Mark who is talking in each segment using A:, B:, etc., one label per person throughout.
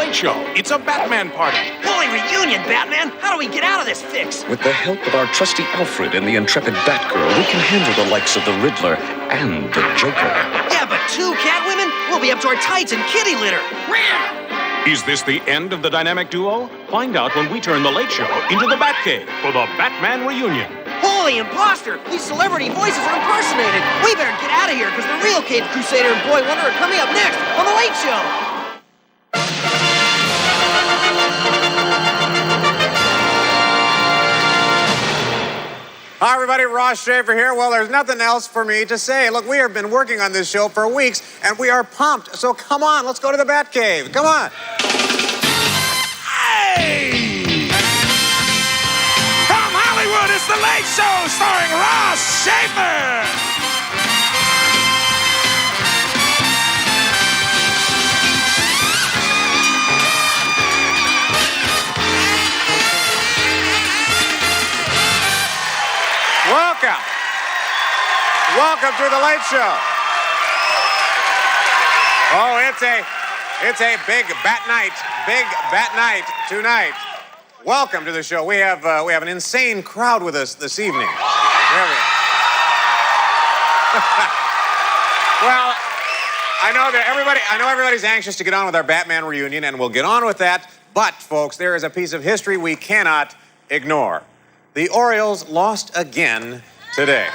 A: Late Show. It's a Batman party.
B: Holy reunion, Batman! How do we get out of this fix?
C: With the help of our trusty Alfred and the intrepid Batgirl, we can handle the likes of the Riddler and the Joker.
B: Yeah, but two Catwomen? We'll be up to our tights in kitty litter.
A: Is this the end of the dynamic duo? Find out when we turn the Late Show into the Batcave for the Batman reunion.
B: Holy imposter! These celebrity voices are impersonated. We better get out of here, because the real Caped Crusader and Boy Wonder are coming up next on the Late Show.
D: Hi, everybody. Ross Shafer here. Well, there's nothing else for me to say. Look, we have been working on this show for weeks, and we are pumped. So come on, let's go to the Batcave. Come on.
E: Hey! From Hollywood, it's The Late Show starring Ross Shafer.
D: Welcome. Welcome to the Late Show. Oh, it's a big bat night tonight. Welcome to the show. We have an insane crowd with us this evening. Well, I know everybody's anxious to get on with our Batman reunion, and we'll get on with that. But, folks, there is a piece of history we cannot ignore. The Orioles lost again today.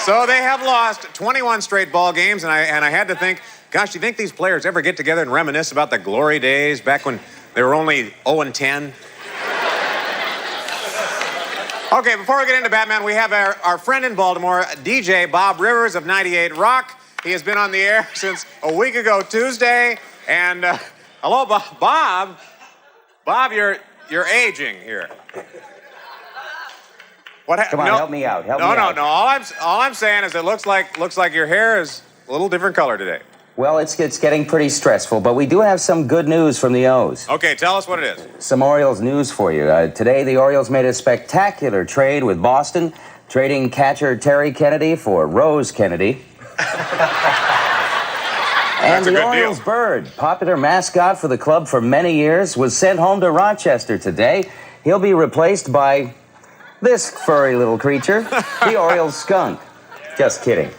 D: So they have lost 21 straight ball games, and I had to think, gosh, do you think these players ever get together and reminisce about the glory days back when they were only 0-10? Okay, before we get into Batman, we have our friend in Baltimore, DJ Bob Rivers of 98 Rock. He has been on the air since a week ago Tuesday, and hello, Bob. Bob, you're aging here.
F: Come on, help me out.
D: No. All I'm saying is it looks like your hair is a little different color today.
F: Well, it's getting pretty stressful, but we do have some good news from the O's.
D: Okay, tell us what it is.
F: Some Orioles news for you. Today, the Orioles made a spectacular trade with Boston, trading catcher Terry Kennedy for Rose Kennedy. And the Orioles bird, popular mascot for the club for many years, was sent home to Rochester today. He'll be replaced by this furry little creature, the Orioles skunk. Just kidding.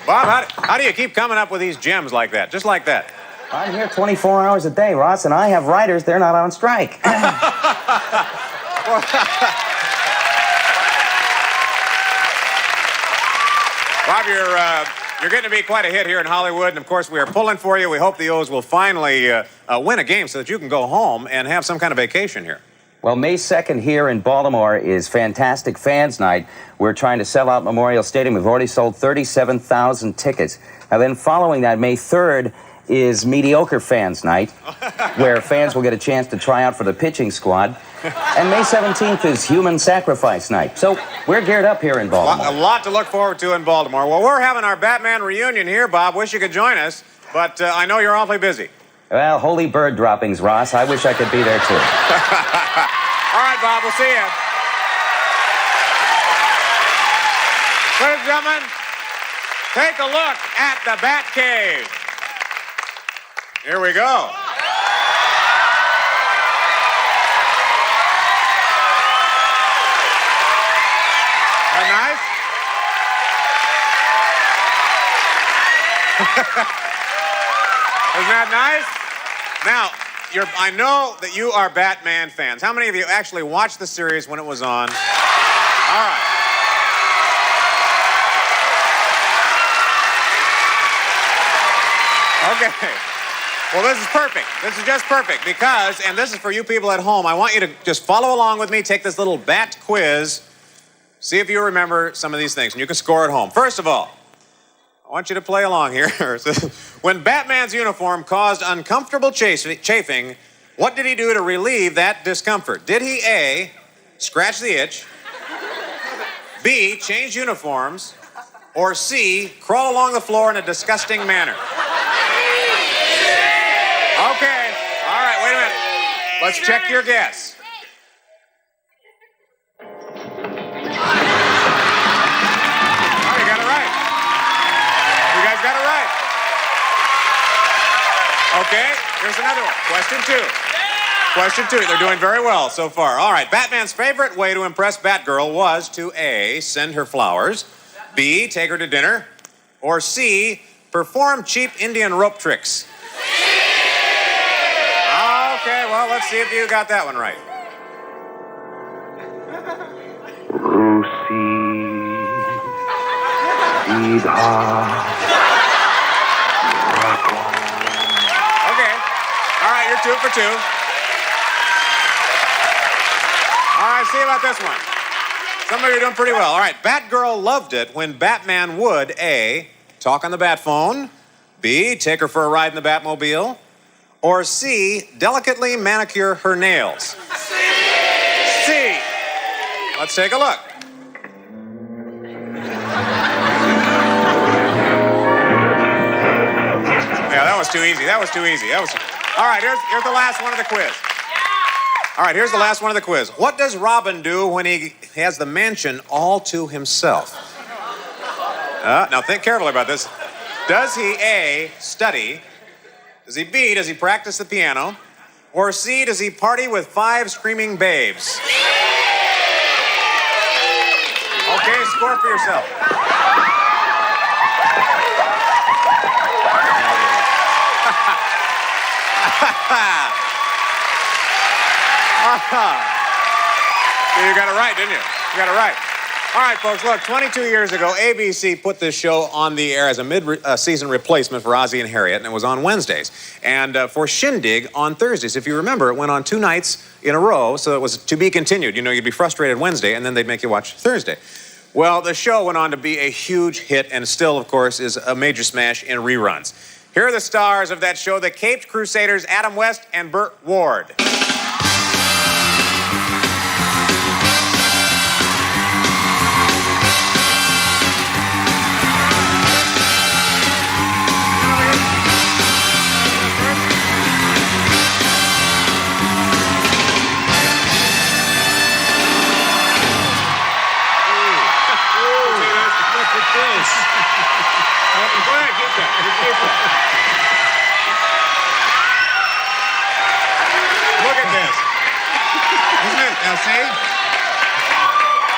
D: Bob, how do you keep coming up with these gems like that, just like that?
F: I'm here 24 hours a day, Ross, and I have writers. They're not on strike.
D: Bob, you're getting to be quite a hit here in Hollywood, and of course we are pulling for you. We hope the O's will finally win a game so that you can go home and have some kind of vacation here.
F: Well, May 2nd here in Baltimore is Fantastic Fans Night. We're trying to sell out Memorial Stadium. We've already sold 37,000 tickets. Now then, following that, May 3rd is Mediocre Fans Night, where fans will get a chance to try out for the pitching squad. And May 17th is Human Sacrifice Night. So we're geared up here in Baltimore.
D: A lot to look forward to in Baltimore. Well, we're having our Batman reunion here, Bob. Wish you could join us, but I know you're awfully busy.
F: Well, holy bird droppings, Ross. I wish I could be there, too.
D: All right, Bob, we'll see you. Ladies and gentlemen, take a look at the Batcave. Here we go. Isn't that nice? Now, I know that you are Batman fans. How many of you actually watched the series when it was on? All right. Okay. Well, this is perfect. This is just perfect because, and this is for you people at home, I want you to just follow along with me, take this little bat quiz, see if you remember some of these things, and you can score at home. First of all, I want you to play along here. When Batman's uniform caused uncomfortable chafing, what did he do to relieve that discomfort? Did he A, scratch the itch, B, change uniforms, or C, crawl along the floor in a disgusting manner? Okay. All right, wait a minute. Let's check your guess. Oh, you got it right. You guys got it right. Okay, here's another one. Question 2. Question 2. They're doing very well so far. All right, Batman's favorite way to impress Batgirl was to A, send her flowers, B, take her to dinner, or C, perform cheap Indian rope tricks. Okay, well, let's see if you got that one right. Okay. All right, you're 2 for 2. All right, see about this one. Some of you are doing pretty well. All right, Batgirl loved it when Batman would A, talk on the bat phone, B, take her for a ride in the Batmobile, or C, delicately manicure her nails. C. Let's take a look. Yeah, that was too easy. All right, here's the last one of the quiz. All right, here's the last one of the quiz. What does Robin do when he has the mansion all to himself? Now think carefully about this. Does he A, study? Does he B, does he practice the piano? Or C, does he party with 5 screaming babes? Okay, score for yourself. You got it right, didn't you? You got it right. All right, folks, look, 22 years ago, ABC put this show on the air as a mid-season replacement for Ozzie and Harriet, and it was on Wednesdays. And for Shindig on Thursdays. If you remember, it went on 2 nights in a row, so it was to be continued. You know, you'd be frustrated Wednesday, and then they'd make you watch Thursday. Well, the show went on to be a huge hit, and still, of course, is a major smash in reruns. Here are the stars of that show, the Caped Crusaders, Adam West and Burt Ward. Look at this. Isn't it? Now, see?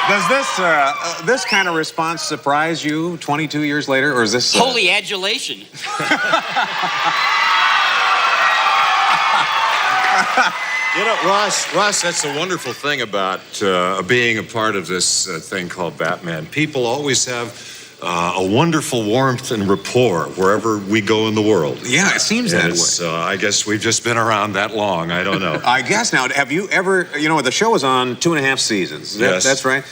D: Does this kind of response surprise you 22 years later, or is this...
B: Holy adulation.
G: You know, Ross, that's the wonderful thing about being a part of this thing called Batman. People always have a wonderful warmth and rapport wherever we go in the world.
D: Yeah, it seems that way.
G: I guess we've just been around that long. I don't know.
D: I guess now, have you ever, you know, the show was on 2.5 seasons.
G: Yes.
D: That's right.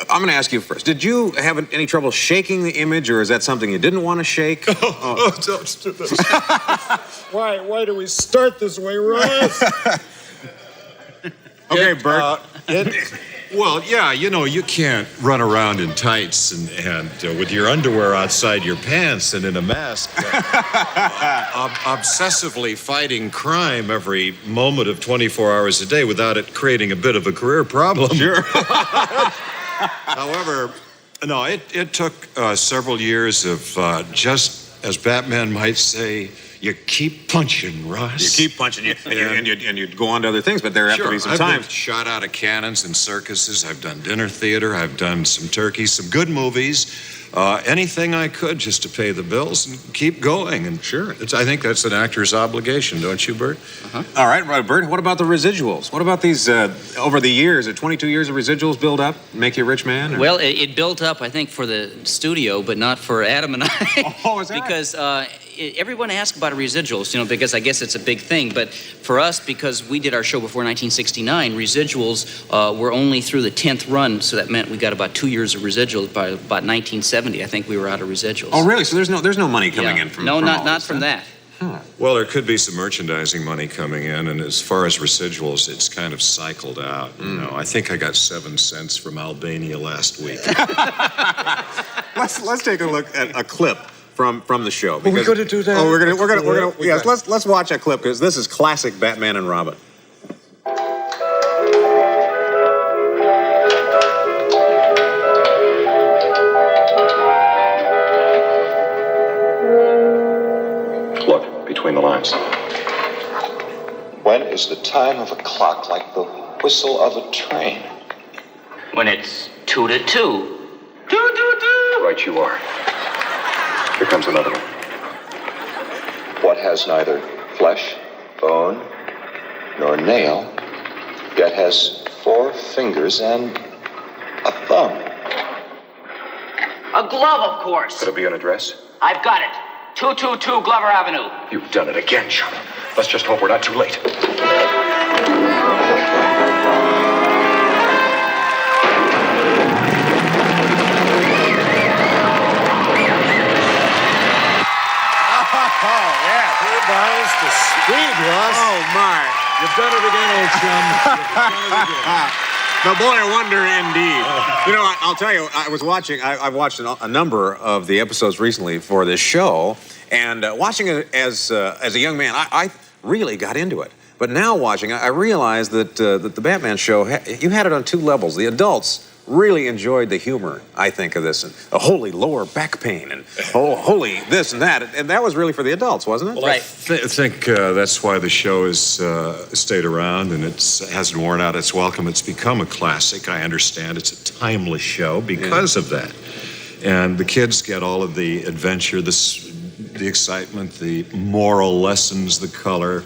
D: I'm going to ask you first. Did you have any trouble shaking the image, or is that something you didn't want to shake?
G: Oh, don't do this. Why do we start this way, Ross?
D: Okay, Bert.
G: Well, yeah, you know, you can't run around in tights and with your underwear outside your pants and in a mask, obsessively fighting crime every moment of 24 hours a day without it creating a bit of a career problem.
D: Sure.
G: However, no, it took several years of just, as Batman might say, you keep punching, Ross.
D: You keep punching, and you'd go on to other things, but there have to be some
G: I've
D: times.
G: been shot out of cannons in circuses. I've done dinner theater. I've done some turkeys, some good movies. Anything I could just to pay the bills and keep going. And
D: sure,
G: I think that's an actor's obligation, don't you, Bert?
D: All right, Bert. What about the residuals? What about these over the years? 22 years of residuals build up, make you a rich man? Or?
H: Well, it built up, I think, for the studio, but not for Adam and I.
D: Oh, is that
H: because everyone asks about residuals, you know, because I guess it's a big thing. But for us, because we did our show before 1969, residuals were only through the 10th run, so that meant we got about 2 years of residuals. By about 1970, I think we were out of residuals.
D: Oh, really? So there's no money coming in from
H: no,
D: from
H: not from that.
D: Huh.
G: Well, there could be some merchandising money coming in, and as far as residuals, it's kind of cycled out. You know, I think I got 7 cents from Albania last week.
D: Let's take a look at a clip from the show.
G: Are we going to do that?
D: Oh, we're gonna. Yes, let's watch a clip because this is classic Batman and Robin.
C: Look, between the lines.
I: When is the time of a clock like the whistle of a train?
H: When it's 2 to 2. 2, 2, 2.
C: Right you are. Here comes another one.
I: What has neither flesh, bone, nor nail, yet has 4 fingers and a thumb?
H: A glove, of course.
C: Could it be an address?
H: I've got it. 222 Glover Avenue.
C: You've done it again, Chum. Let's just hope we're not too late.
D: Oh, yeah.
E: Goodbyes to speed, Russ.
D: Oh, my.
E: You've done it again, old chum. You've done it again.
D: The boy wonder indeed. You know, I'll tell you, I've watched a number of the episodes recently for this show, and watching it as a young man, I really got into it. But now watching, I realized that the Batman show, you had it on 2 levels. The adults really enjoyed the humor, I think, of this, and holy lower back pain, and holy this and that, and that was really for the adults, wasn't it?
G: Well, I think that's why the show has stayed around and it hasn't worn out its welcome. It's become a classic. I understand it's a timeless show because of that. And the kids get all of the adventure, the excitement, the moral lessons, the color.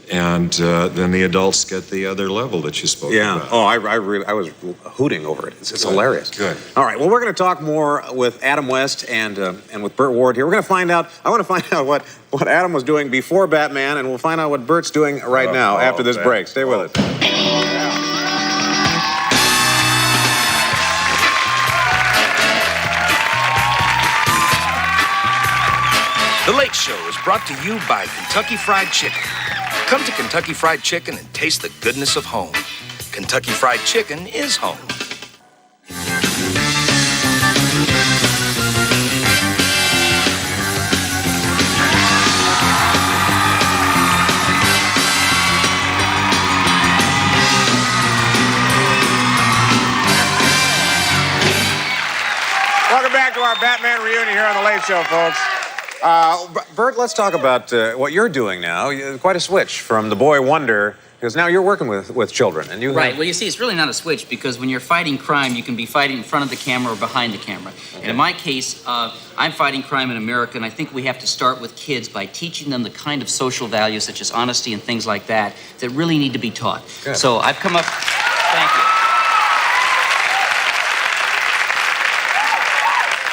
G: And then the adults get the other level that you spoke about.
D: Oh, I was hooting over it. It's hilarious.
G: Good.
D: All right. Well, we're going to talk more with Adam West and with Burt Ward here. We're going to find out. I want to find out what Adam was doing before Batman, and we'll find out what Burt's doing right now after this break. Stay with us.
E: The Late Show is brought to you by Kentucky Fried Chicken. Come to Kentucky Fried Chicken and taste the goodness of home. Kentucky Fried Chicken is home.
D: Welcome back to our Batman reunion here on The Late Show, folks. Burt, let's talk about what you're doing now. Quite a switch from the boy wonder, because now you're working with children. And you
H: Right. Well, you see, it's really not a switch, because when you're fighting crime, you can be fighting in front of the camera or behind the camera. Okay. And in my case, I'm fighting crime in America, and I think we have to start with kids by teaching them the kind of social values, such as honesty and things like that, that really need to be taught. Good. So I've come up... Thank you.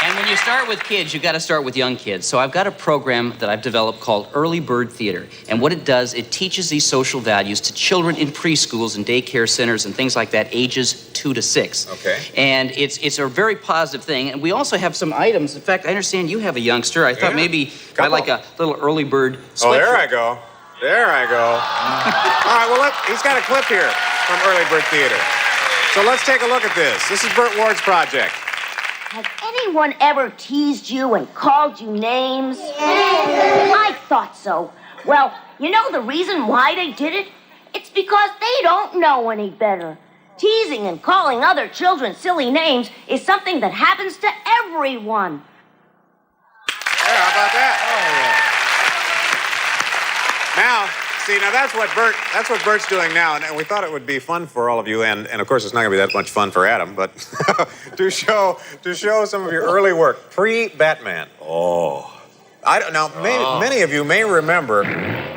H: And when you start with kids, you've got to start with young kids. So I've got a program that I've developed called Early Bird Theater. And what it does, it teaches these social values to children in preschools and daycare centers and things like that, ages 2 to 6.
D: Okay.
H: And it's a very positive thing. And we also have some items. In fact, I understand you have a youngster. I thought maybe I'd like a little Early Bird sweatshirt.
D: Oh, there I go. There I go. All right, well, he's got a clip here from Early Bird Theater. So let's take a look at this. This is Burt Ward's project.
J: Has anyone ever teased you and called you names? I thought so. Well, you know the reason why they did it? It's because they don't know any better. Teasing and calling other children silly names is something that happens to everyone.
D: Yeah, how about that? Oh, yeah. Now, see, that's what Burt's doing now, and we thought it would be fun for all of you, and of course it's not going to be that much fun for Adam, but to show some of your early work, pre-Batman.
G: Oh.
D: I don't know. Many of you may remember.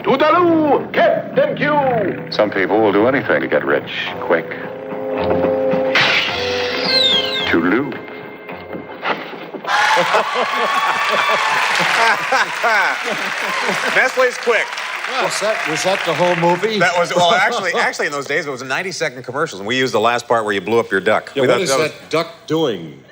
K: Toodaloo, Captain Q.
C: Some people will do anything to get rich quick. Toodaloo.
D: Nestle's quick.
E: Was that the whole movie?
D: That was, well, actually in those days, it was a 90-second commercials, and we used the last part where you blew up your duck.
G: Yeah, what is that duck doing?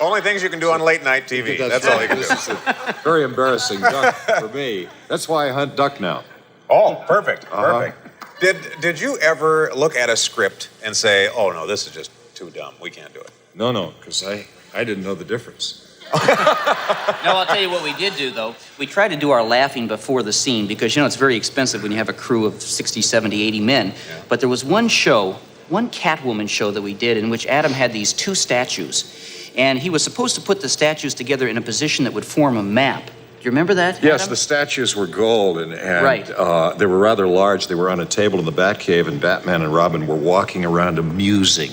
D: Only things you can do on late-night TV. That's all you can do.
G: This is a very embarrassing duck for me. That's why I hunt duck now.
D: Oh, perfect, perfect. Did you ever look at a script and say, oh, no, this is just too dumb, we can't do it?
G: No, because I didn't know the difference.
H: No, I'll tell you what we did do, though. We tried to do our laughing before the scene because, it's very expensive when you have a crew of 60, 70, 80 men. Yeah. But there was one Catwoman show that we did in which Adam had these 2 statues. And he was supposed to put the statues together in a position that would form a map. you remember that?
G: Yes,
H: Adam?
G: the statues were gold, and
H: Right.
G: They were rather large. They were on a table in the Batcave, and Batman and Robin were walking around amusing,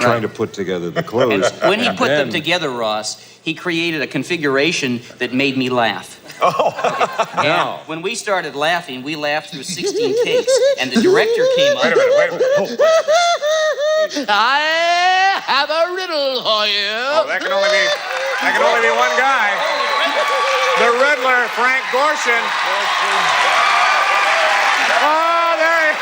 G: trying to put together the clues.
H: And when he put them together, Ross, he created a configuration that made me laugh.
G: Oh,
H: okay. And when we started laughing, we laughed through 16 takes, and the director came up.
G: Wait a minute.
K: I have a riddle for you.
D: Oh, that can only be one guy. The Riddler, Frank Gorshin. Oh, there he...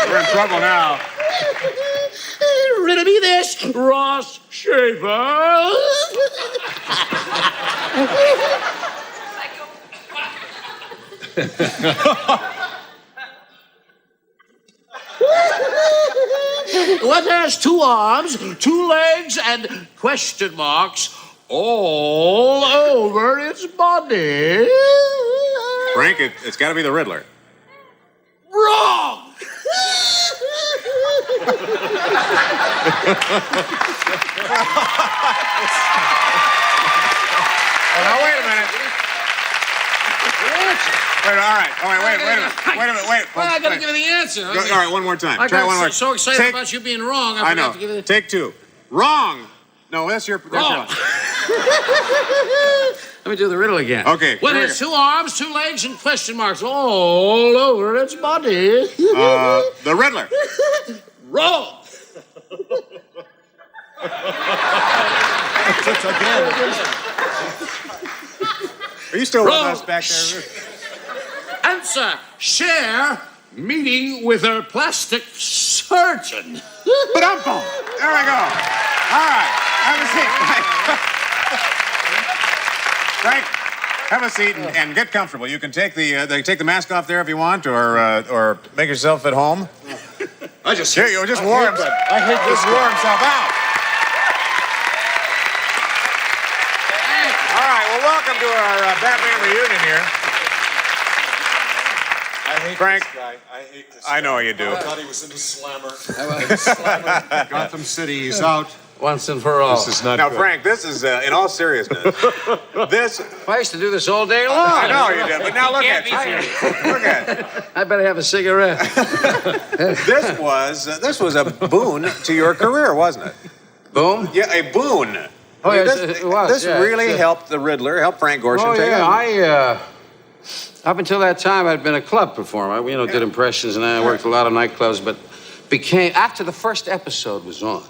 D: We're in trouble now.
K: Riddle me this, Ross Shafer. What has 2 arms, 2 legs, and question marks all over its body?
D: Frank, it's got to be the Riddler.
K: Wrong!
D: Oh, now, wait a minute. Wait, all right. All right, wait a minute.
K: Well, I gotta give you the answer.
D: All right, one more time.
K: I
D: Try one more.
K: got so excited about you being wrong, I
D: I know.
K: forgot to give you the...
D: Take 2. Wrong. No, that's your...
K: Wrong. Let me do the riddle again.
D: Okay.
K: What has 2 arms, 2 legs, and question marks all over its body?
D: The Riddler.
K: Wrong.
D: Are you still with
K: Wrong.
D: us back there?
K: Answer. Cher meeting with her plastic surgeon.
D: Ba-dum-bum. There we go. All right. Have a seat. Frank, have a seat and get comfortable. You can take the mask off there if you want, or make yourself at home.
G: I just...
D: Here, you just wore himself.
G: I hate this
D: Just wore himself out. All right. Well, welcome to our Batman reunion here.
G: I hate
D: Frank,
G: this guy. I hate this
D: I know you do.
G: I thought he was in the slammer. Gotham City, he's out.
K: Once and for all.
G: This is not
D: Now,
G: good.
D: Frank, this is, in all seriousness, this...
K: I used to do this all day long.
D: I know you did, but now look at you. Look at it.
K: I better have a cigarette.
D: This was a boon to your career, wasn't it?
K: Boom?
D: Yeah, a boon.
K: Oh, yes,
D: this,
K: it was,
D: This
K: yeah,
D: really
K: it's,
D: helped the Riddler, helped Frank Gorshin
K: Oh,
D: take
K: yeah,
D: it.
K: up until that time, I'd been a club performer. I, did impressions, and I worked a lot of nightclubs, but after the first episode was on,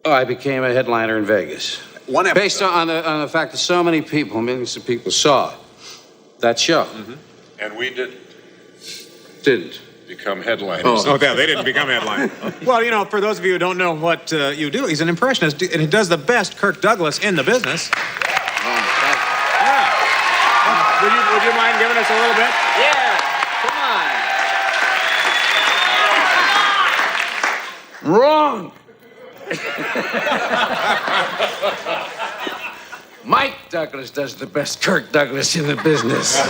K: I became a headliner in Vegas.
D: One episode.
K: Based on the fact that so many people, millions of people saw that show.
G: Mm-hmm. And we
K: Didn't.
G: become headliners.
D: Oh, yeah, they didn't become headliners. Well, for those of you who don't know what you do, he's an impressionist, and he does the best Kirk Douglas in the business. Would you mind giving us a little bit?
K: Yeah, come on. Wrong. Mike Douglas does the best Kirk Douglas in the business. Is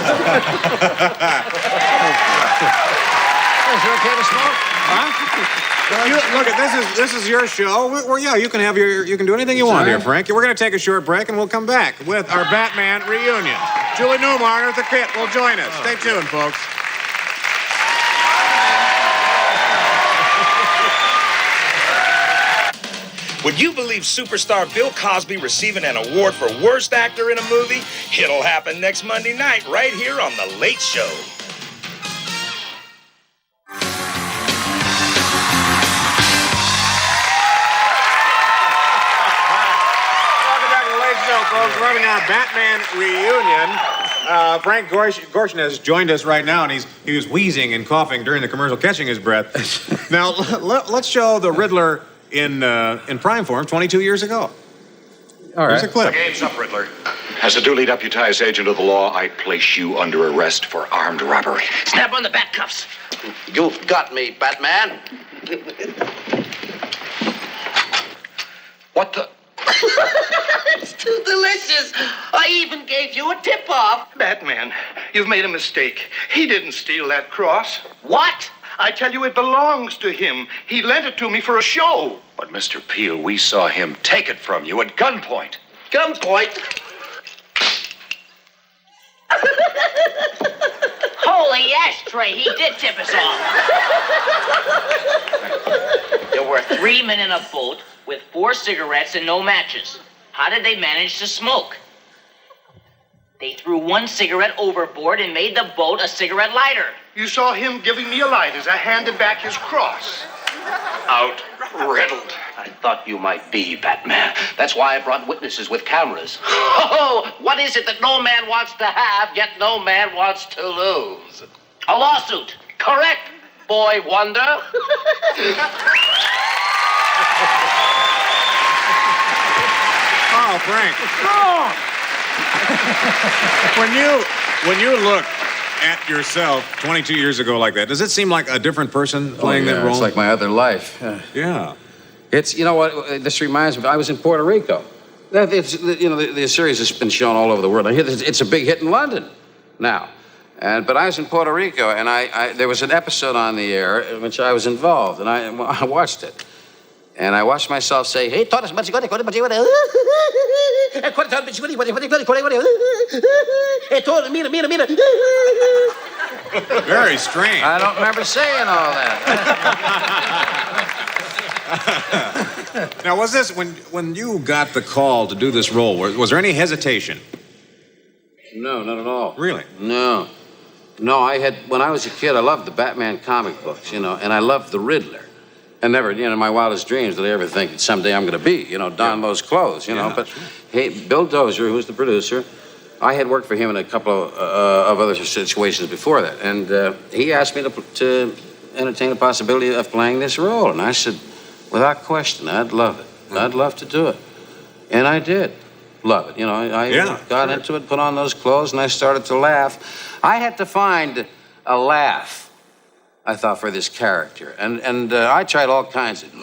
K: it okay to smoke?
D: Huh? Look, this is your show. You can do anything you want here, Frank. We're going to take a short break, and we'll come back with our Batman reunion. Julie Newmar and Eartha Kitt will join us. Stay tuned, folks.
E: Would you believe superstar Bill Cosby receiving an award for worst actor in a movie? It'll happen next Monday night, right here on The Late Show.
D: Welcome back to The Late Show, folks. We're having our Batman reunion. Frank Gorshin has joined us right now, and he was wheezing and coughing during the commercial, catching his breath. Now, let's show the Riddler in prime form 22 years ago.
K: All right.
D: Here's a clip.
L: Game's up, Riddler. As a duly deputized agent of the law, I place you under arrest for armed robbery.
B: Snap on the bat cuffs.
K: You've got me, Batman.
L: What the?
M: It's too delicious. I even gave you a tip-off.
N: Batman, you've made a mistake. He didn't steal that cross.
M: What?
N: I tell you, it belongs to him. He lent it to me for a show.
L: But, Mr. Peel, we saw him take it from you at gunpoint.
M: Gunpoint?
J: Holy ashtray, he did tip us off.
B: There were 3 men in a boat with 4 cigarettes and no matches. How did they manage to smoke? They threw 1 cigarette overboard and made the boat a cigarette lighter.
N: You saw him giving me a light as I handed back his cross.
L: Out riddled.
M: I thought you might be, Batman. That's why I brought witnesses with cameras. Oh, what is it that no man wants to have, yet no man wants to lose? A lawsuit. Correct, boy wonder.
D: Oh, Frank. When you look at yourself 22 years ago like that, does it seem like a different person playing that role?
K: It's like my other life.
D: Yeah.
K: It's, you know what, this reminds me, I was in Puerto Rico. The series has been shown all over the world. I hear it's a big hit in London now. But I was in Puerto Rico, and there was an episode on the air in which I was involved, and I watched it. And I watched myself say, hey, todas,
D: Very strange.
K: I don't remember saying all that.
D: Now, was this, when you got the call to do this role, was there any hesitation?
K: No, not at all.
D: Really?
K: No. No, when I was a kid, I loved the Batman comic books, and I loved the Riddler. And never, in my wildest dreams did I ever think that someday I'm going to be, don those clothes, But,
D: sure.
K: Hey, Bill Dozier, who's the producer, I had worked for him in a couple of other situations before that. And he asked me to entertain the possibility of playing this role. And I said, without question, I'd love it. I'd love to do it. And I did love it. I got into it, put on those clothes, and I started to laugh. I had to find a laugh, I thought, for this character. And I tried all kinds of...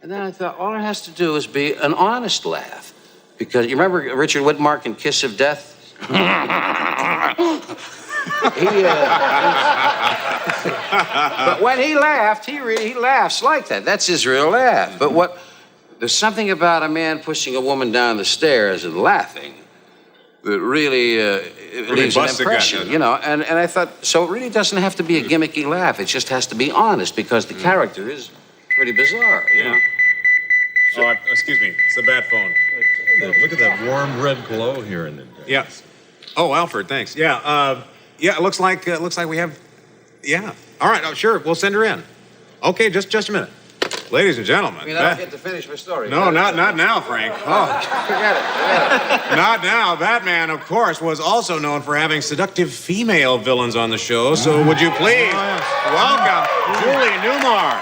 K: And then I thought, all it has to do is be an honest laugh. Because you remember Richard Widmark in Kiss of Death? But when he laughed, he laughs like that. That's his real laugh. But there's something about a man pushing a woman down the stairs and laughing that really leaves an impression, And I thought, so it really doesn't have to be a gimmicky laugh. It just has to be honest, because the character is pretty bizarre,
D: Oh, excuse me. It's the bat phone.
G: Look at that warm red glow here in it.
D: Yeah. Oh, Alfred, thanks. Yeah. It looks like we have. Yeah. All right. Oh, sure. We'll send her in. Okay. Just a minute, ladies and gentlemen.
K: I don't get to finish my story.
D: No, not now, Frank. Oh,
K: forget it.
D: Not now. Batman, of course, was also known for having seductive female villains on the show. So would you please welcome Julie Newmar.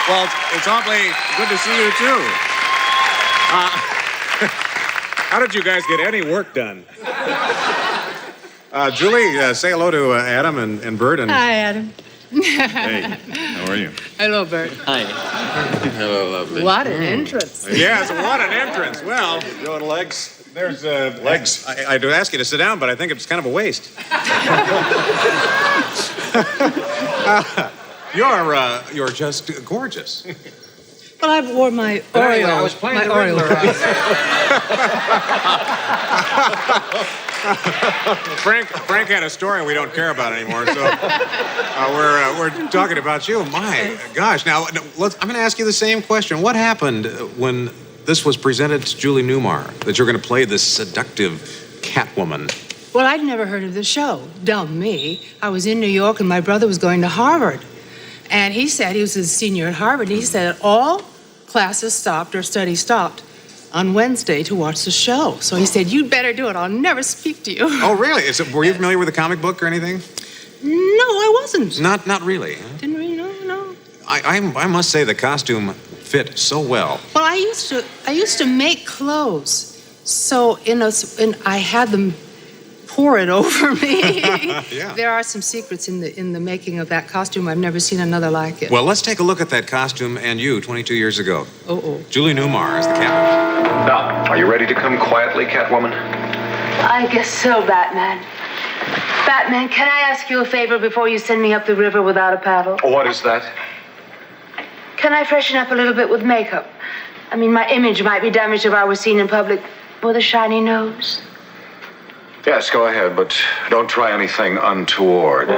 D: Well, it's awfully good to see you, too. How did you guys get any work done? Julie, say hello to Adam and Bert.
O: Hi, Adam.
G: Hey, how are you?
O: Hello, Bert.
H: Hi.
K: Hello, lovely.
O: What an entrance.
D: Yes, what an entrance. Well,
G: Doing legs?
D: there's
G: Legs.
D: I do ask you to sit down, but I think it's kind of a waste. You're just gorgeous.
O: Well, I wore my Oreo.
K: I was playing
O: my
K: the
O: Oreo.
K: Riddler.
D: Frank had a story we don't care about anymore, so we're talking about you. My gosh! Now, I'm going to ask you the same question. What happened when this was presented to Julie Newmar that you're going to play this seductive Catwoman?
O: Well, I'd never heard of the show. Dumb me. I was in New York, and my brother was going to Harvard. And he said, he was a senior at Harvard, and he said, all classes stopped or study stopped on Wednesday to watch the show. So he said, "You'd better do it. I'll never speak to you."
D: Oh, really? Were you familiar with the comic book or anything?
O: No, I wasn't.
D: Not really.
O: Didn't really know.
D: I must say the costume fit so well.
O: Well, I used to make clothes, so I had them pour it over me.
D: Yeah.
O: There are some secrets in the making of that costume. I've never seen another like it.
D: Well, let's take a look at that costume and you 22 years ago.
O: Oh.
D: Julie Newmar as the Catwoman.
L: Now, are you ready to come quietly, Catwoman?
P: I guess so, Batman. Batman, can I ask you a favor before you send me up the river without a paddle?
L: What is that?
P: Can I freshen up a little bit with makeup? I mean, my image might be damaged if I was seen in public with a shiny nose.
L: Yes, go ahead, but don't try anything untoward.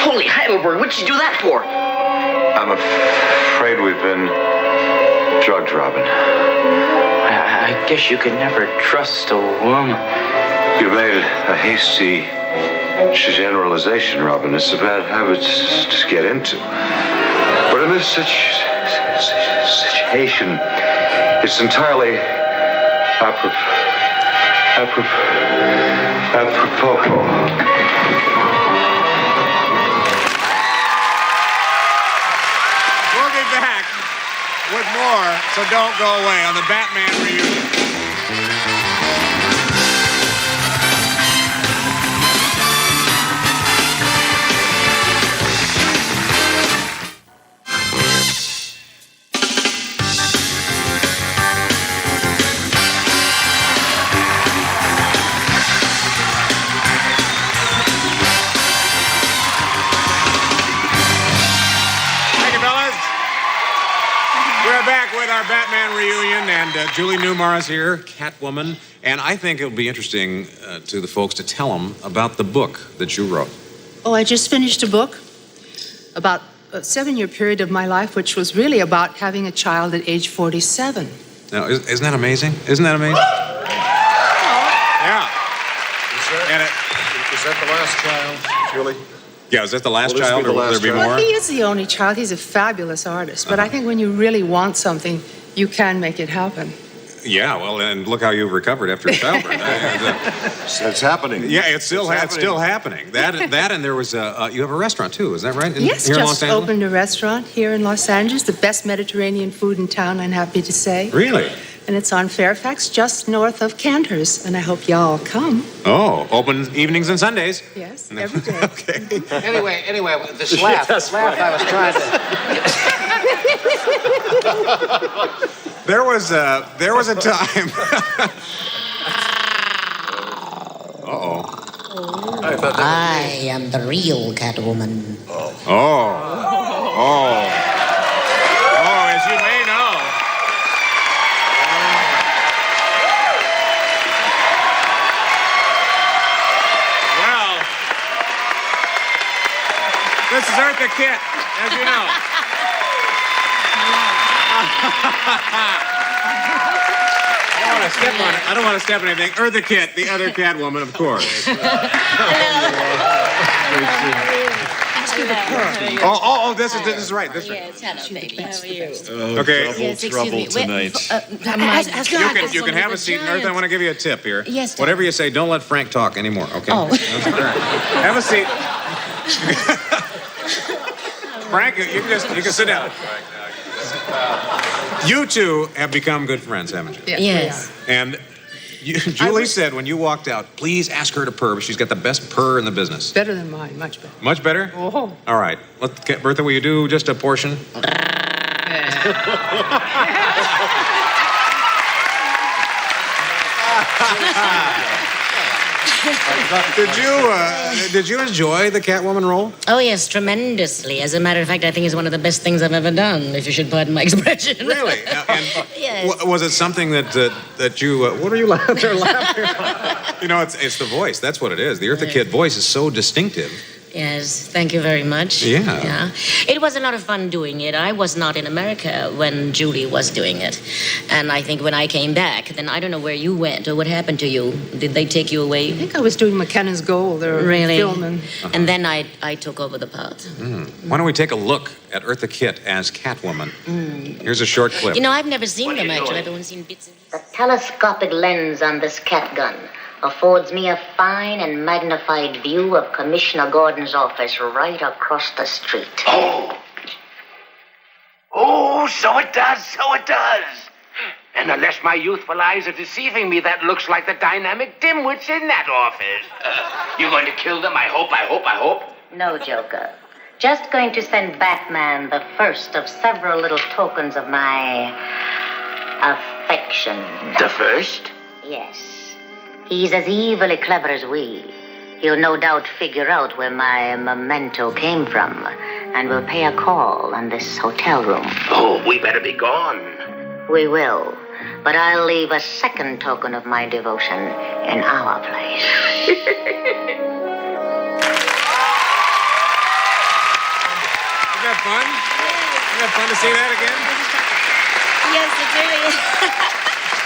B: Holy Heidelberg, what'd you do that for?
L: I'm afraid we've been drugged, Robin.
B: I guess you could never trust a woman.
L: You made a hasty generalization, Robin. It's a bad habit to get into. But in this situation, it's entirely apropos.
D: We'll be back with more, so don't go away on the Batman reunion. We're back with our Batman reunion, and Julie Newmar is here, Catwoman. And I think it'll be interesting to the folks to tell them about the book that you wrote.
O: Oh, I just finished a book about a 7-year period of my life, which was really about having a child at age 47.
D: Now, isn't that amazing? Isn't that amazing? Yeah.
G: Is that the last child, Julie?
D: Yeah, is that the last
G: Will this
D: child,
G: be the
D: or will
G: last
D: there be
G: child?
D: more?
O: Well, he is the only child. He's a fabulous artist. But I think when you really want something, you can make it happen.
D: Yeah, well, and look how you've recovered after childbirth.
G: It's happening.
D: Yeah, it's still happening. That and there was you have a restaurant too, is that right?
O: Yes,
D: here in Los
O: just
D: Angeles?
O: opened a restaurant here in Los Angeles, the best Mediterranean food in town, I'm happy to say.
D: Really?
O: And it's on Fairfax, just north of Cantor's. And I hope y'all come.
D: Oh, open evenings and Sundays.
O: Yes, every day.
D: Okay.
K: Anyway, this laugh I was trying to...
D: There was a time. Uh-oh.
Q: I am the real Catwoman.
D: Oh, as you may know. Well, this is Eartha Kitt, as you know. I don't want to step on anything. Eartha Kitt, the other Catwoman, of course. This is right. This is right.
Q: Yes, hello, baby. How are you?
D: Okay.
Q: Yes, excuse me.
D: You can have a seat. Eartha, I want to give you a tip here.
Q: Yes, Dad.
D: Whatever you say, don't let Frank talk anymore, okay?
Q: Oh.
D: Have a seat. Frank, you can sit down. You two have become good friends, haven't you?
Q: Yes.
D: And Julie said when you walked out, please ask her to purr. She's got the best purr in the business.
O: Better than mine, much better.
D: Much better?
O: Oh.
D: All right. Bertha, will you do just a portion? Did you enjoy the Catwoman role?
Q: Oh, yes, tremendously. As a matter of fact, I think it's one of the best things I've ever done, if you should pardon my expression.
D: Really? And
Q: Yes.
D: was it something that you? What are you laughing? You know, it's the voice. That's what it is. The Eartha Kitt voice is so distinctive
Q: Yes, thank you very much.
D: Yeah.
Q: It was a lot of fun doing it. I was not in America when Julie was doing it. And I think when I came back, then I don't know where you went or what happened to you. Did they take you away?
O: I think I was doing McKennan's Goal. They were
Q: Really?
O: filming.
Q: And then I took over the part.
D: Why don't we take a look at Eartha Kitt as Catwoman? Here's a short clip.
Q: You know, I've never seen them, actually. I've only seen bits and pieces.
R: The telescopic lens on this cat gun affords me a fine and magnified view of Commissioner Gordon's office right across the street.
M: Oh, so it does, so it does. And unless my youthful eyes are deceiving me, that looks like the dynamic dimwits in that office. You're going to kill them? I hope.
R: No, Joker. Just going to send Batman the first of several little tokens of my affection.
M: The first?
R: Yes. He's as evilly clever as we. He'll no doubt figure out where my memento came from and will pay a call on this hotel room.
M: Oh, we better be gone.
R: We will, but I'll leave a second token of my devotion in our place.
D: Isn't that fun? Isn't that fun to see that again?
Q: Yes, it really is.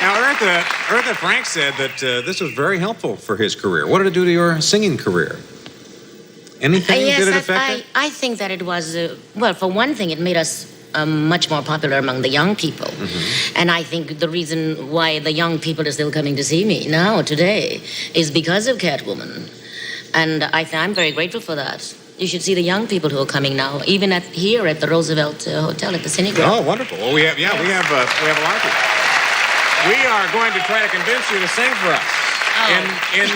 D: Now, Eartha Frank said that this was very helpful for his career. What did it do to your singing career? Anything?
Q: Yes,
D: Did it affect it?
Q: I think that it was, well, for one thing, it made us much more popular among the young people. And I think the reason why the young people are still coming to see me now, today, is because of Catwoman. And I'm very grateful for that. You should see the young people who are coming now, even here at the Roosevelt Hotel at the Cineground.
D: Oh, wonderful. Well, we have a lot of people. We are going to try to convince you to sing for us in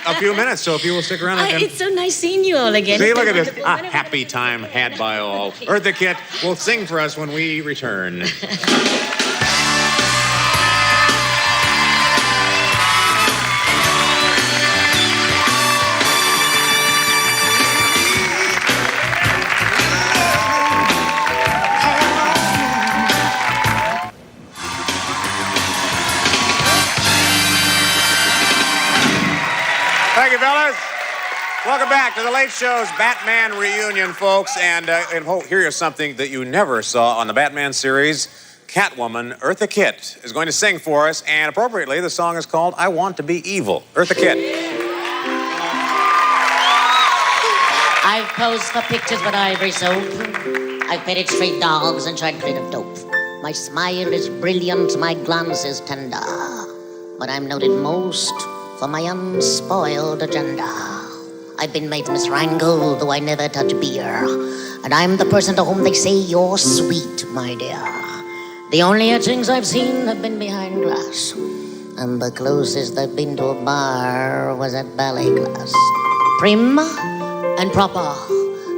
D: a few minutes. So if you will stick around.
Q: It's so nice seeing you all again.
D: See, look at this. A happy time had by all. Eartha Kitt will sing for us when we return. Thank you, fellas. Welcome back to the Late Show's Batman reunion, folks. And here is something that you never saw on the Batman series. Catwoman, Eartha Kitt, is going to sing for us. And appropriately, the song is called I Want to Be Evil. Eartha Kitt.
Q: I've posed for pictures with ivory soap. I've petted stray dogs and tried rid of dope. My smile is brilliant, my glance is tender. But I'm noted most for my unspoiled agenda. I've been made Miss Wrangle, though I never touch beer. And I'm the person to whom they say you're sweet, my dear. The only etchings I've seen have been behind glass. And the closest I've been to a bar was at ballet class. Prim and proper,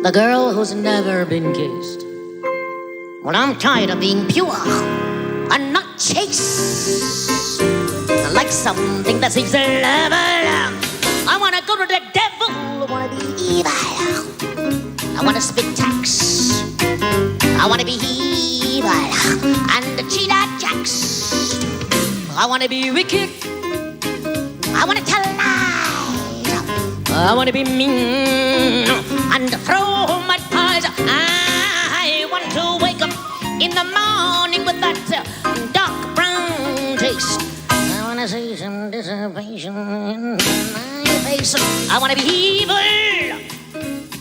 Q: the girl who's never been kissed. Well, I'm tired of being pure and not chaste. I like something that seems level. I want to go to the devil. I want to be evil. I want to spit tax. I want to be evil. And the cheetah jacks. I want to be wicked. I want to tell lies. I want to be mean and throw mud pies. I want to wake up in the morning with that dark brown taste. I want to see some dissipation in my face. I want to be evil.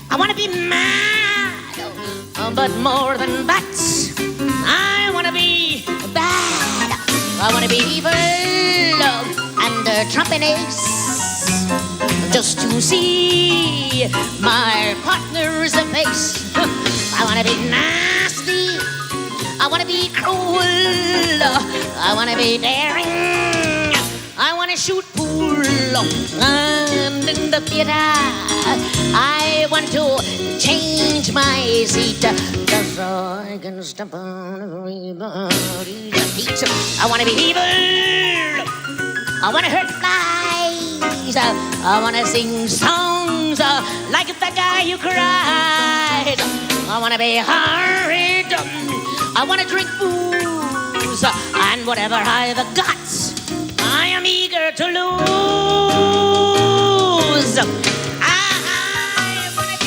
Q: I want to be mad. But more than that, I want to be bad. I want to be evil and trump an ace. Just to see my partner's face. I want to be nasty. I want to be cruel. I want to be daring. I want to shoot pool. And in the theater, I want to change my seat just so I can step on everybody's feet. I want to be evil. I want to hurt flies. I want to sing songs like the guy who cried. I want to be horrid. I want to drink booze. And whatever I've got, I am eager to lose. I want to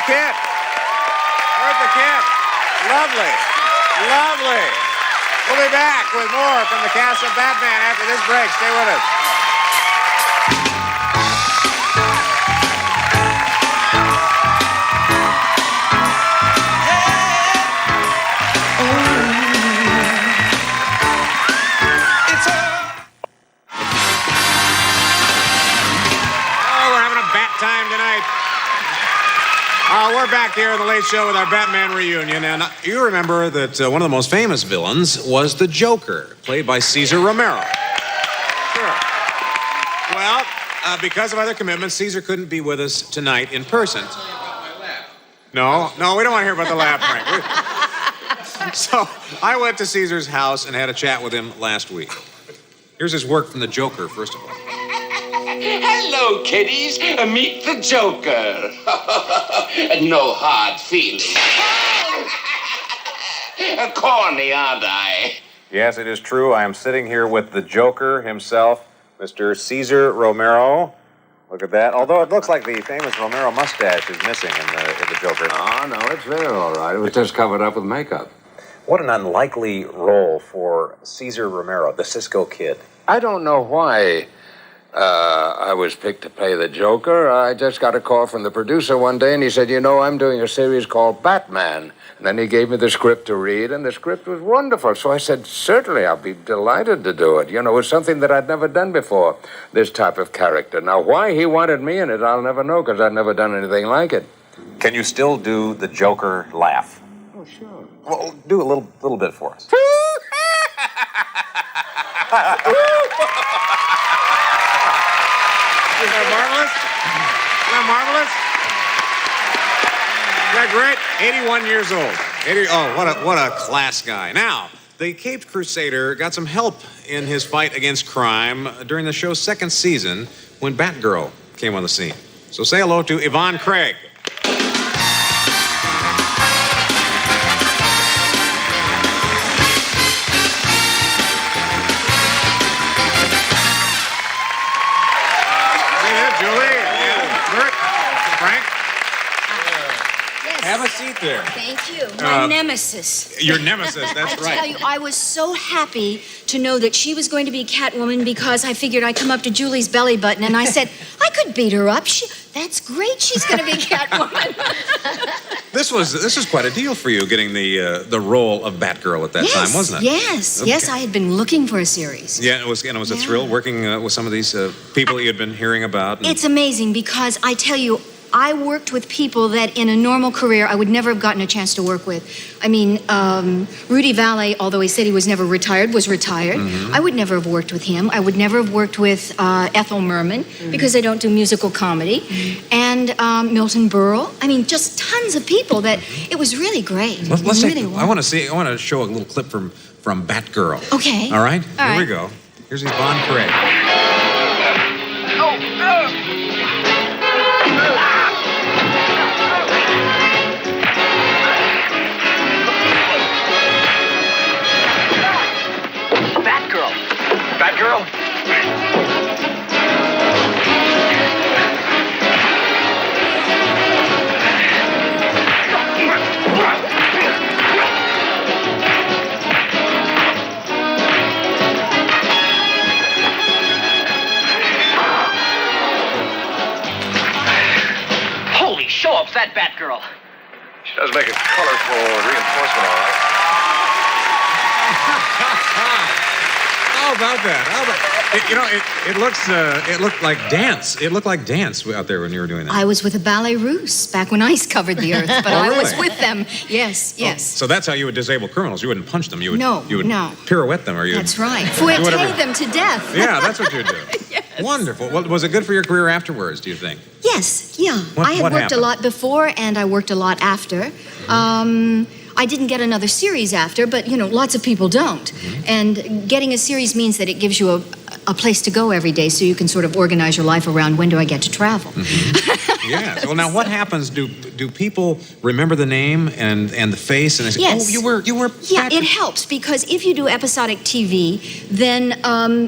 D: Kid. Eartha Kitt. Lovely. Lovely. We'll be back with more from the cast of Batman after this break. Stay with us. Time tonight. We're back here in the Late Show with our Batman reunion, and you remember that one of the most famous villains was the Joker, played by Cesar Romero. Sure. Well, because of other commitments, Cesar couldn't be with us tonight in person. No, we don't want to hear about the laugh, Frank. So I went to Cesar's house and had a chat with him last week. Here's his work from the Joker, first of all.
S: Hello, kiddies. Meet the Joker. No hard feelings. Corny, aren't I?
D: Yes, it is true. I am sitting here with the Joker himself, Mr. Cesar Romero. Look at that. Although it looks like the famous Romero mustache is missing in the Joker.
K: Oh, no, it's there, all right. It was just covered up with makeup.
D: What an unlikely role for Cesar Romero, the Cisco Kid.
K: I don't know why I was picked to play the Joker. I just got a call from the producer one day, and he said, I'm doing a series called Batman. And then he gave me the script to read, and the script was wonderful. So I said, certainly, I'll be delighted to do it. It was something that I'd never done before, this type of character. Now, why he wanted me in it, I'll never know, because I've never done anything like it.
D: Can you still do the Joker laugh?
K: Oh, sure.
D: Well, do a little bit for us. Isn't that marvelous? Isn't that marvelous? Is that great? 81 years old. What a class guy. Now, the Caped Crusader got some help in his fight against crime during the show's second season when Batgirl came on the scene. So say hello to Yvonne Craig. Have a seat there.
T: Thank you. My nemesis.
D: Your nemesis, that's right.
T: I tell you, I was so happy to know that she was going to be Catwoman because I figured I'd come up to Julie's belly button and I said, I could beat her up. That's great. She's going to be Catwoman.
D: This was quite a deal for you, getting the role of Batgirl at that time, wasn't it?
T: Yes, okay. Yes. I had been looking for a series.
D: Yeah, it was a thrill working with some of these people that you had been hearing about.
T: It's amazing because I tell you, I worked with people that in a normal career I would never have gotten a chance to work with. I mean, Rudy Vallee, although he said he was never retired, was retired. Mm-hmm. I would never have worked with him. I would never have worked with Ethel Merman because I don't do musical comedy. And Milton Berle. I mean, just tons of people that it was really great.
D: I want to show a little clip from Batgirl.
T: Okay.
D: All right? Here we go. Here's Yvonne Craig.
B: Batgirl? Holy show-ups, that Batgirl.
L: She does make a colorful reinforcement, all right.
D: How about that? It looked like dance. It looked like dance out there when you were doing that.
T: I was with a ballet russe back when ice covered the earth, but I was with them. Yes.
D: So that's how you would disable criminals. You wouldn't punch them. You would
T: No.
D: pirouette them, or you.
T: That's right. Fouette them to death.
D: Yeah, that's what you do. Yes. Wonderful. Well, was it good for your career afterwards, do you think?
T: Yes. Yeah. I had worked a lot before, and I worked a lot after. I didn't get another series after, but, lots of people don't. Mm-hmm. And getting a series means that it gives you a place to go every day so you can sort of organize your life around when do I get to travel. Mm-hmm.
D: Yes. Well, now what happens? Do people remember the name and the face and they say,
T: Yes.
D: "Oh, you were
T: Yeah, it helps because if you do episodic TV, then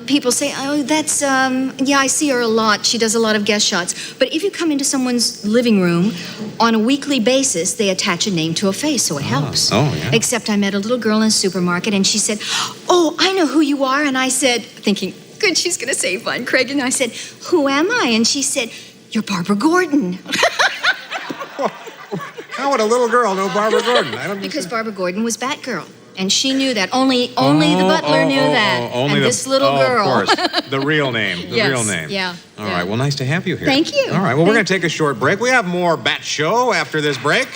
T: people say, "Oh, that's yeah, I see her a lot. She does a lot of guest shots." But if you come into someone's living room on a weekly basis, they attach a name to a face, so it helps.
D: Oh, yeah.
T: Except I met a little girl in a supermarket, and she said, "Oh, I know who you are," and I said, thinking, "Good, she's going to say Von Craig," and I said, "Who am I?" And she said, "You're Barbara Gordon."
D: How would a little girl know Barbara Gordon? I don't
T: Because Barbara Gordon was Batgirl, and she knew that. Only the butler knew that.
D: Only
T: and this little girl.
D: Of course. The real name. The
T: Yes,
D: real name.
T: yeah,
D: All right. Well, nice to have you here.
T: Thank you.
D: All right. Well, we're going to take a short break. We have more Bat Show after this break.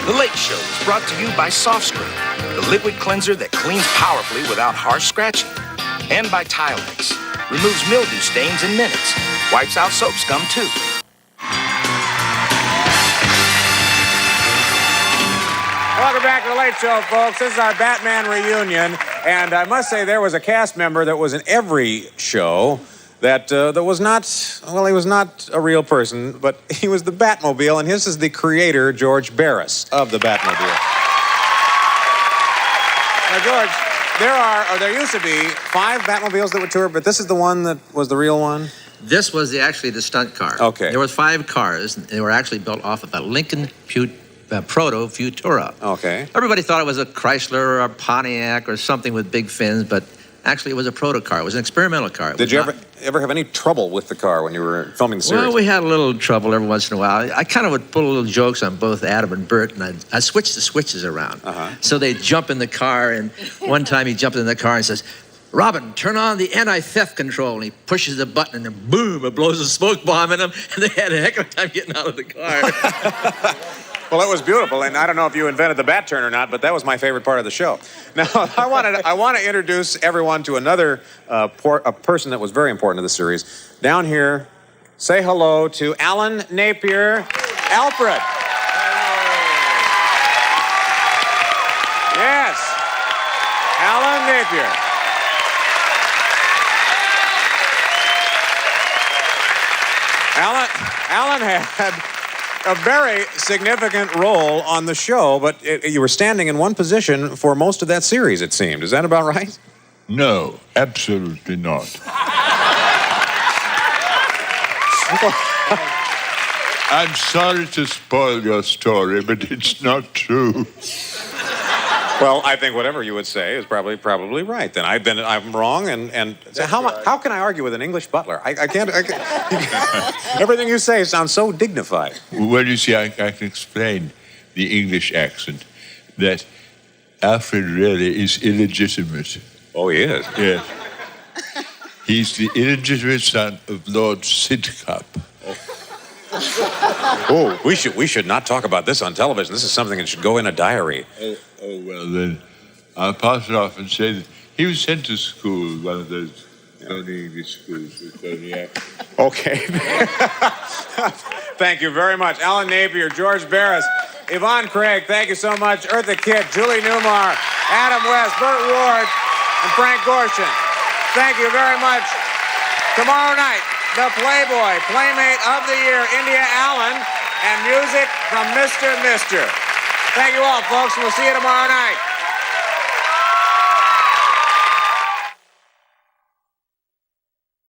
E: The Late Show is brought to you by SoftScrub, the liquid cleanser that cleans powerfully without harsh scratching. And by Tilex, removes mildew stains in minutes, wipes out soap scum too.
D: Welcome back to The Late Show, folks. This is our Batman reunion. And I must say there was a cast member that was in every show that was not, well, he was not a real person, but he was the Batmobile, and his is the creator, George Barris, of the Batmobile. Now, George, there used to be 5 Batmobiles that would tour, but this is the one that was the real one?
U: This was actually the stunt car.
D: Okay.
U: There was 5 cars, and they were actually built off of a Lincoln Proto Futura.
D: Okay.
U: Everybody thought it was a Chrysler or a Pontiac or something with big fins, but actually it was a proto car. It was an experimental car.
D: Did you ever have any trouble with the car when you were filming the series?
U: Well, we had a little trouble every once in a while. I kind of would pull little jokes on both Adam and Bert, and I'd switch the switches around. So they'd jump in the car, and one time he jumped in the car and says, "Robin, turn on the anti-theft control." And he pushes the button, and then boom, it blows a smoke bomb in them, and they had a heck of a time getting out of the car.
D: Well, it was beautiful, and I don't know if you invented the bat turn or not, but that was my favorite part of the show. Now, I want to introduce everyone to another a person that was very important to the series. Down here, say hello to Alan Napier, Alfred. Yes, Alan Napier. Alan had a very significant role on the show, but you were standing in one position for most of that series, it seemed. Is that about right?
V: No, absolutely not. I'm sorry to spoil your story, but it's not true.
D: Well, I think whatever you would say is probably right. Then I'm wrong, and how can I argue with an English butler? I can't. Everything you say sounds so dignified.
V: Well, you see, I can explain the English accent that Alfred really is illegitimate.
D: Oh, he is?
V: Yes. He's the illegitimate son of Lord Sidcup.
D: Oh, we should not talk about this on television. This is something that should go in a diary.
V: Oh, well, then I'll pass it off and say that he was sent to school, one of those only English schools with only accents.
D: Okay. Thank you very much. Alan Napier, George Barris, Yvonne Craig, thank you so much. Eartha Kitt, Julie Newmar, Adam West, Burt Ward, and Frank Gorshin. Thank you very much. Tomorrow night, the Playboy Playmate of the Year, India Allen, and music from Mr. Mister. Thank you all, folks. We'll see you tomorrow night.